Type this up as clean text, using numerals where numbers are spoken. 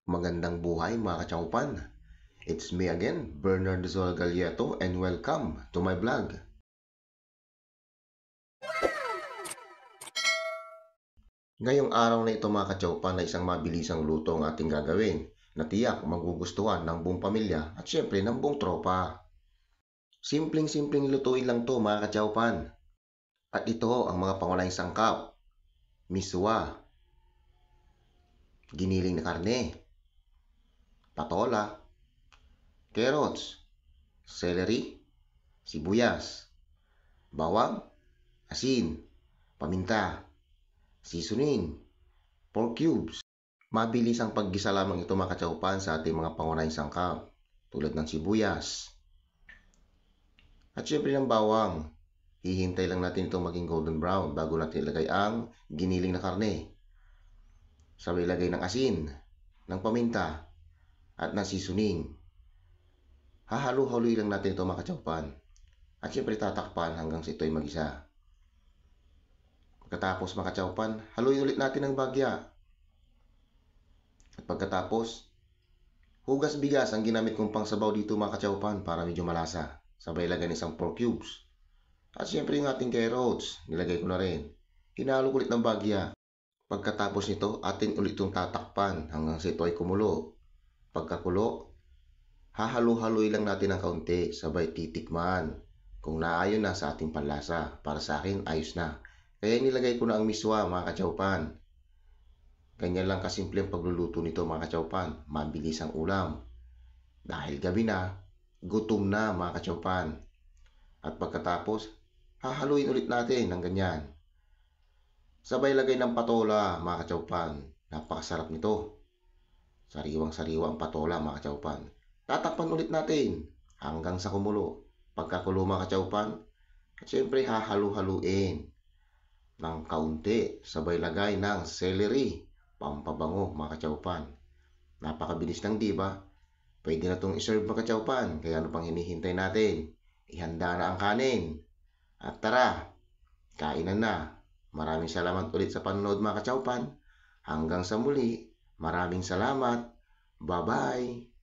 Magandang buhay mga kachaupan. It's me again, Bernard Zol Galieto, and welcome to my vlog. Ngayong araw na ito mga kachaupan na isang mabilisang luto ang ating gagawin na tiyak magugustuhan ng buong pamilya at syempre ng buong tropa. Simpleng-simpleng lutuin lang to mga kachaupan. At ito ang mga pangunahing sangkap: miswa, giniling na karne, patola, carrots, celery, sibuyas, bawang, asin, paminta, seasoning, pork cubes. Mabilis ang paggisa lamang ito mga kachaupan sa ating mga pangunahing sangkap tulad ng sibuyas at syempre ng bawang. Hihintay lang natin itong maging golden brown bago natin ilagay ang giniling na karne. Sabay ilagay ng asin, ng paminta at ng seasoning. Hahalo-haloy lang natin ito mga kachaupan at syempre tatakpan hanggang sa ito'y magisa. Pagkatapos mga kachaupan, haluin ulit natin ng bagya. At pagkatapos, hugas bigas ang ginamit kong pangsabaw dito mga kachaupan para medyo malasa. Sabay ilagay ng isang pork cubes. At syempre yung ating carrots, nilagay ko na rin. Hinalo ulit ng bagya. Pagkatapos nito, atin ulit itong tatakpan hanggang sa ito ay kumulo. Pagkakulo, hahalo-haloy lang natin ng kaunti, sabay titikman kung naayon na sa ating panlasa. Para sa akin, ayos na. Kaya nilagay ko na ang miswa mga kachaupan. Ganyan lang kasimple ang pagluluto nito mga kachaupan. Mabilis ang ulam. Dahil gabi na, gutom na mga kachaupan. At pagkatapos, hahaluin ulit natin ng ganyan. Sabay lagay ng patola mga kachaupan. Napakasarap nito. Sariwang-sariwa ang patola mga kachaupan. Tatakpan ulit natin hanggang sa kumulo. Pagkakulo mga kachaupan, at syempre hahalu-haluin ng kaunti. Sabay lagay ng celery, pampabango mga kachaupan. Napakabilis lang, di ba? Pwede na itong iserve mga kachaupan. Kaya ano pang hinihintay natin? Ihanda na ang kanin. At tara, kainan na. Maraming salamat ulit sa panonood mga kachaupan. Hanggang sa muli, maraming salamat. Bye-bye!